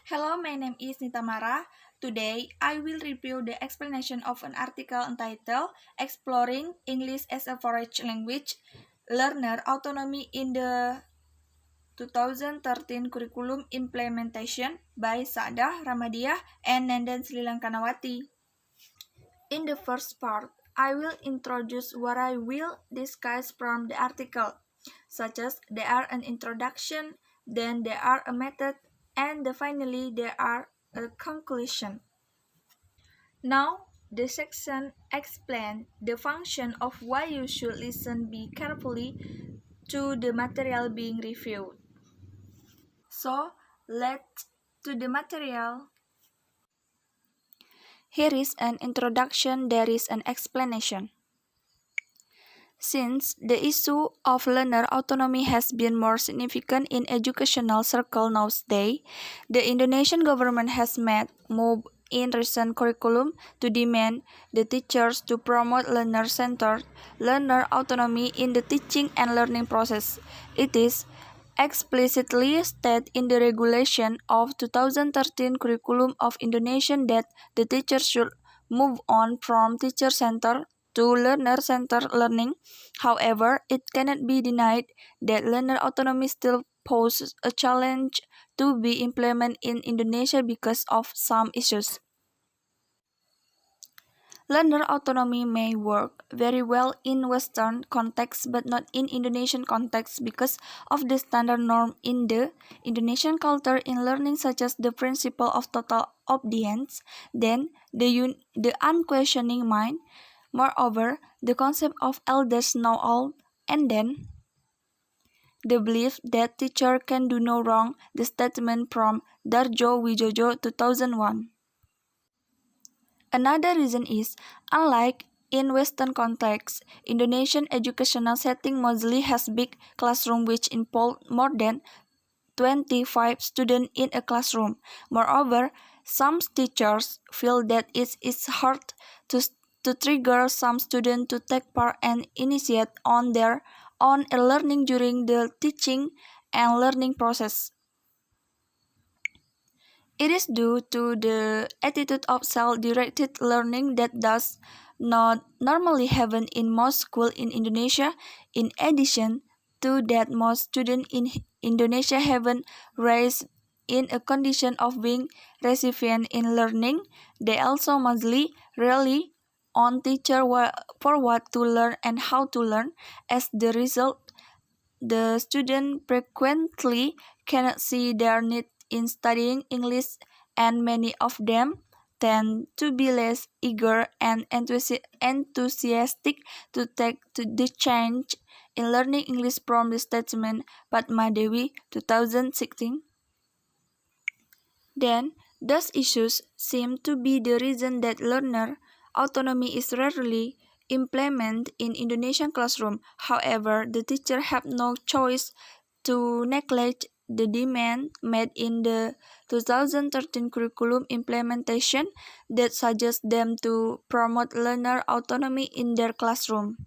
Hello, my name is Nita Mara. Today, I will review the explanation of an article entitled Exploring English as a Foreign Language, Learner Autonomy in the 2013 Curriculum Implementation by Sa'dah Ramadiah and Nandan Sri Lankanawati. In the first part, I will introduce what I will discuss from the article, such as there are an introduction, then there are a method, and finally there are a conclusion. Now, the section explains the function of why you should listen be carefully to the material being reviewed. So, let's to the material. Here is an introduction, there is an explanation. Since the issue of learner autonomy has been more significant in educational circles nowadays, the Indonesian government has made move in recent curriculum to demand the teachers to promote learner-centered learner autonomy in the teaching and learning process. It is explicitly stated in the regulation of 2013 Curriculum of Indonesia that the teacher should move on from teacher-centered to learner-centered learning. However, it cannot be denied that learner autonomy still poses a challenge to be implemented in Indonesia because of some issues. Learner autonomy may work very well in Western context but not in Indonesian context because of the standard norm in the Indonesian culture in learning, such as the principle of total obedience, then the unquestioning mind. Moreover, the concept of elders know all, and then the belief that teacher can do no wrong, the statement from Darjo Wijojo 2001. Another reason is, unlike in Western contexts, Indonesian educational setting mostly has big classroom which involve more than 25 students in a classroom. Moreover, some teachers feel that it is hard to trigger some students to take part and initiate on their own learning during the teaching and learning process. It is due to the attitude of self-directed learning that does not normally happen in most schools in Indonesia. In addition to that, most students in Indonesia haven't raised in a condition of being recipient in learning. They also mostly rely on teacher for what to learn and how to learn. As the result, the student frequently cannot see their need in studying English, and many of them tend to be less eager and enthusiastic to take to the change in learning English from the statement Padma Dewi 2016. Then, those issues seem to be the reason that learner autonomy is rarely implemented in Indonesian classroom. However, the teacher have no choice to neglect the demand made in the 2013 curriculum implementation that suggests them to promote learner autonomy in their classroom.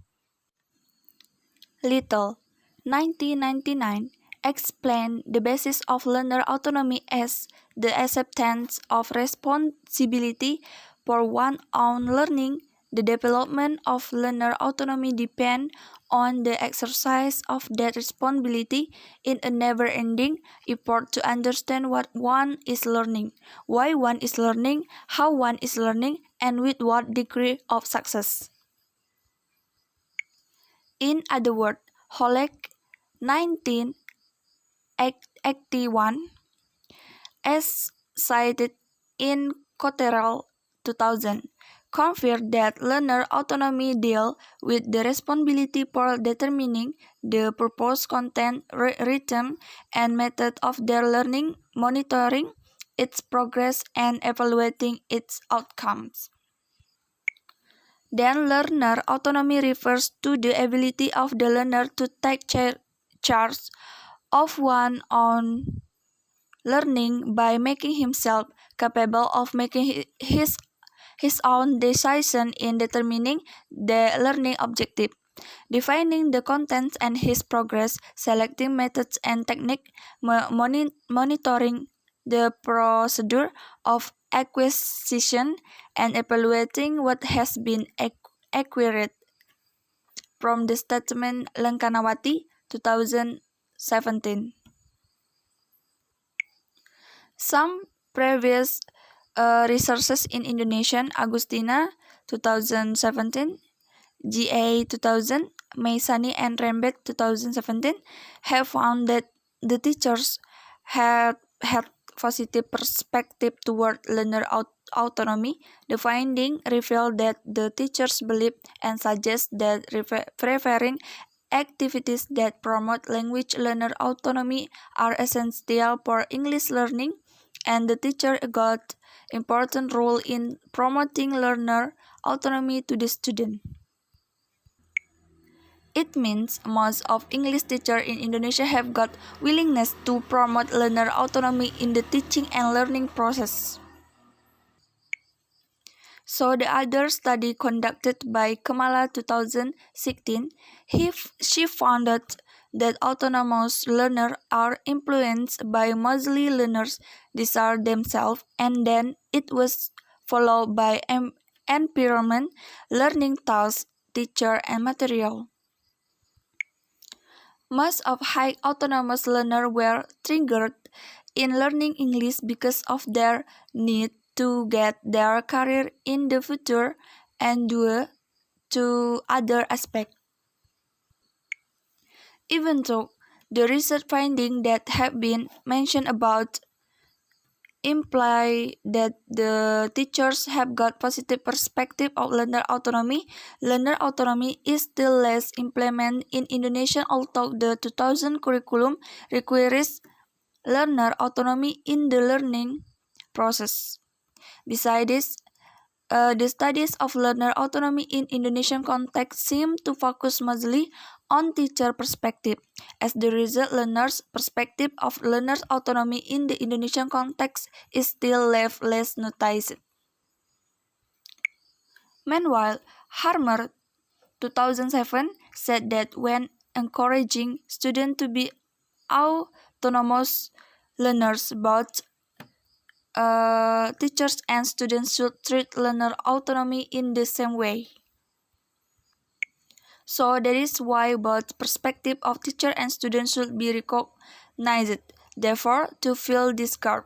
Little, 1999, explained the basis of learner autonomy as the acceptance of responsibility for one's own learning. The development of learner autonomy depends on the exercise of that responsibility in a never-ending effort to understand what one is learning, why one is learning, how one is learning, and with what degree of success. In other words, Holek 1981, as cited in Cotterell 2000, confirmed that learner autonomy deals with the responsibility for determining the purpose, content, rhythm, and method of their learning, monitoring its progress, and evaluating its outcomes. Then learner autonomy refers to the ability of the learner to take charge of one's own learning by making himself capable of making his own decision in determining the learning objective, defining the contents and his progress, selecting methods and technique, monitoring the procedure of acquisition, and evaluating what has been acquired from the statement Langkanawati 2017. Some previous resources in Indonesian: Agustina 2017, GA 2000, Meisani and Rembet 2017 have found that the teachers had positive perspective toward learner autonomy. The finding revealed that the teachers believe and suggest that preferring activities that promote language learner autonomy are essential for English learning, and the teacher got important role in promoting learner autonomy to the student. It means most of English teachers in Indonesia have got willingness to promote learner autonomy in the teaching and learning process. So the other study conducted by Kamala 2016, she found that autonomous learners are influenced by mostly learners' desire themselves, and then it was followed by environment, learning tasks, teacher, and material. Most of high autonomous learners were triggered in learning English because of their need to get their career in the future and due to other aspects. Even though the research findings that have been mentioned about imply that the teachers have got positive perspective of learner autonomy is still less implemented in Indonesia, although the 2000 curriculum requires learner autonomy in the learning process. Besides this, the studies of learner autonomy in Indonesian context seem to focus mostly on teacher perspective. As the result, learners' perspective of learners' autonomy in the Indonesian context is still left less noticed. Meanwhile, Harmer 2007 said that when encouraging students to be autonomous learners, both teachers and students should treat learner autonomy in the same way. So that is why both perspective of teacher and student should be recognized. Therefore, to fill this gap,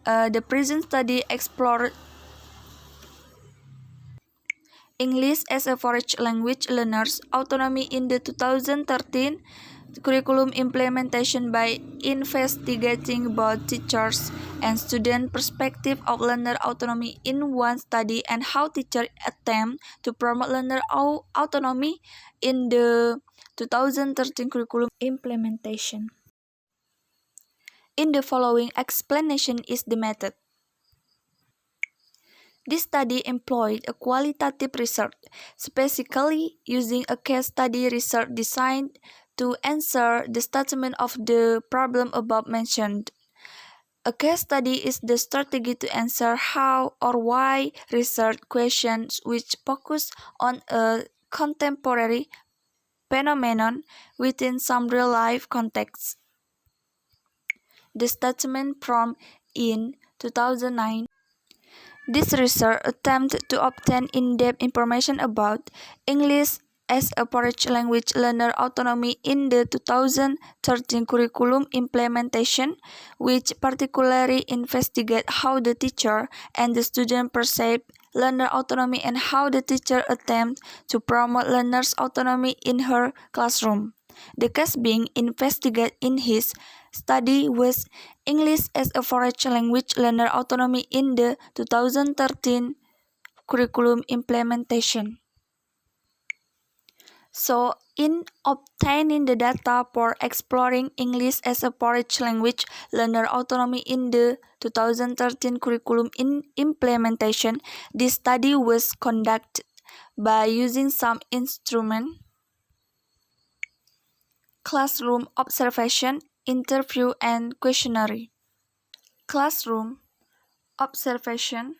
the present study explored English as a foreign language learners' autonomy in the 2013 curriculum implementation by investigating both teachers and student perspective of learner autonomy in one study, and how teachers attempt to promote learner autonomy in the 2013 curriculum implementation. In the following explanation is the method. This study employed a qualitative research, specifically using a case study research designed to answer the statement of the problem above mentioned. A case study is the strategy to answer how or why research questions which focus on a contemporary phenomenon within some real-life context. The statement from in 2009. This research attempted to obtain in-depth information about English as a foreign language learner autonomy in the 2013 curriculum implementation, which particularly investigate how the teacher and the student perceive learner autonomy and how the teacher attempt to promote learners' autonomy in her classroom. The case being investigated in his study was English as a foreign language learner autonomy in the 2013 curriculum implementation. So, in obtaining the data for exploring English as a foreign language learner autonomy in the 2013 curriculum implementation, this study was conducted by using some instrument: classroom observation, interview, and questionnaire. Classroom observation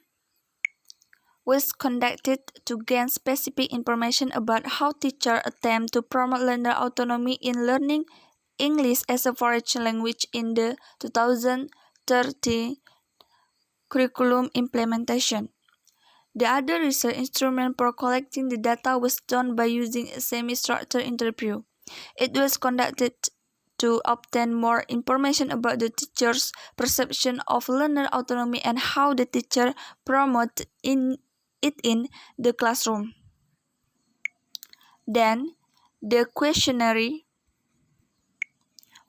was conducted to gain specific information about how teachers attempt to promote learner autonomy in learning English as a foreign language in the 2013 2013 curriculum implementation. The other research instrument for collecting the data was done by using a semi-structured interview. It was conducted to obtain more information about the teacher's perception of learner autonomy and how the teacher promoted it in the classroom. Then, the questionnaire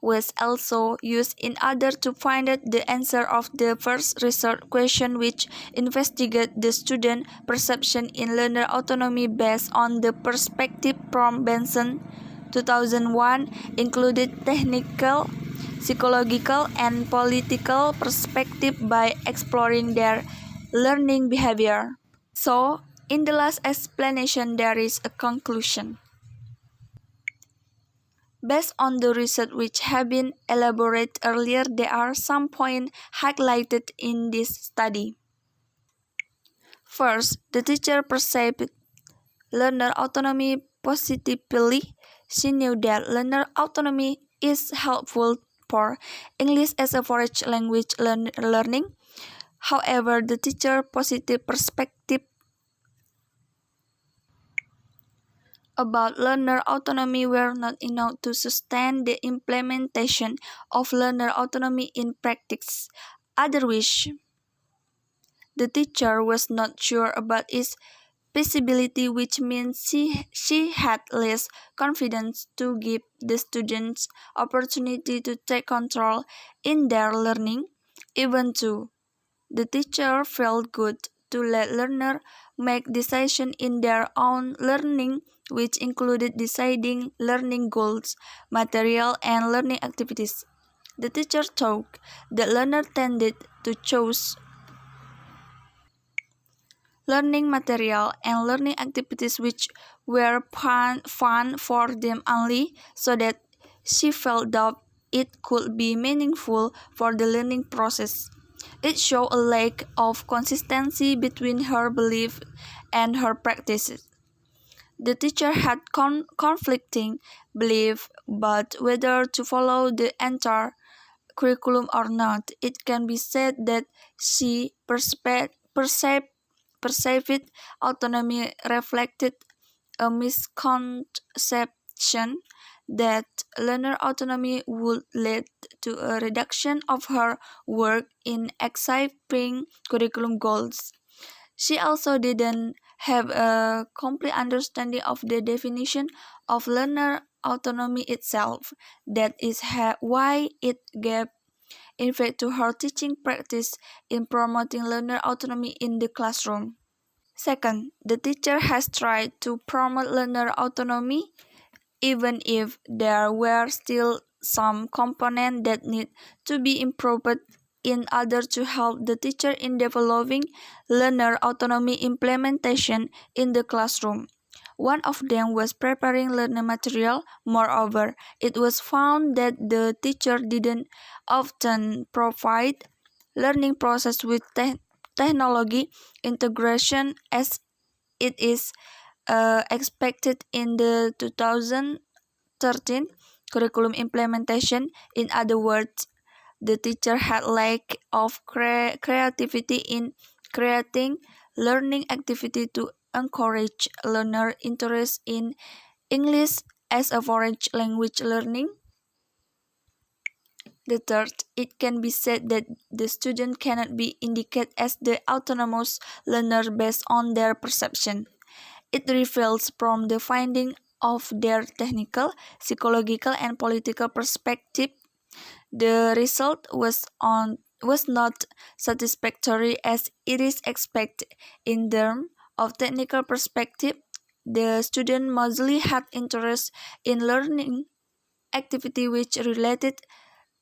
was also used in order to find out the answer of the first research question, which investigated the student perception in learner autonomy based on the perspective from Benson 2001, included technical, psychological, and political perspective by exploring their learning behavior. So, in the last explanation, there is a conclusion. Based on the research which have been elaborated earlier, there are some points highlighted in this study. First, the teacher perceived learner autonomy positively. She knew that learner autonomy is helpful for English as a foreign language learning. However, the teacher's positive perspective about learner autonomy were not enough to sustain the implementation of learner autonomy in practice. Otherwise, the teacher was not sure about its feasibility, which means she had less confidence to give the students opportunity to take control in their learning. Even though the teacher felt good to let learners make decisions in their own learning, which included deciding learning goals, material, and learning activities. The teacher thought that learners tended to choose learning material and learning activities which were fun for them only, so that she felt that it could be meaningful for the learning process. It showed a lack of consistency between her belief and her practices. The teacher had conflicting beliefs about whether to follow the entire curriculum or not. It can be said that she perceived autonomy reflected a misconception that learner autonomy would lead to a reduction of her work in achieving curriculum goals. She also didn't have a complete understanding of the definition of learner autonomy itself. That is why it gave effect to her teaching practice in promoting learner autonomy in the classroom. Second, the teacher has tried to promote learner autonomy even if there were still some components that need to be improved in order to help the teacher in developing learner autonomy implementation in the classroom. One of them was preparing learning material. Moreover, it was found that the teacher didn't often provide learning process with technology integration as it is expected in the 2013 curriculum implementation. In other words, the teacher had lack of creativity in creating learning activity to encourage learner interest in English as a foreign language learning. The third, it can be said that the student cannot be indicated as the autonomous learner based on their perception. It results from the finding of their technical, psychological, and political perspective. The result was not satisfactory as it is expected. In terms of technical perspective, the student mostly had interest in learning activity which related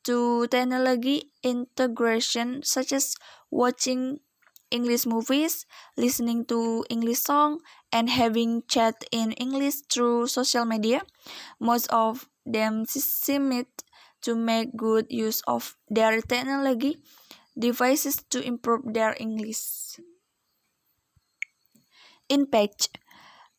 to technology integration, such as watching English movies, listening to English songs, and having chat in English through social media. Most of them seemed to make good use of their technology devices to improve their English. In fact,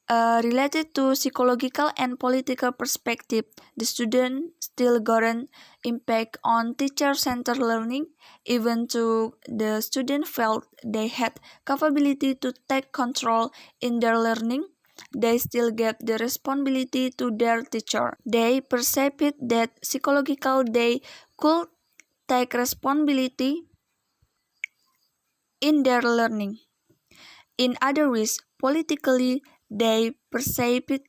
Related to psychological and political perspective, the student still got an impact on teacher-centered learning, even though the student felt they had capability to take control in their learning. They still gave the responsibility to their teacher. They perceived that psychological they could take responsibility in their learning. In other words, politically, they perceived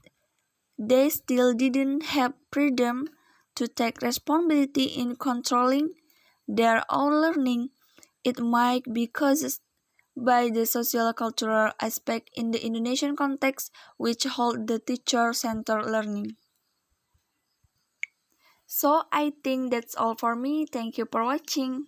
they still didn't have freedom to take responsibility in controlling their own learning. It might be caused by the social cultural aspect in the Indonesian context which hold the teacher-centered learning. So I think that's all for me. Thank you for watching.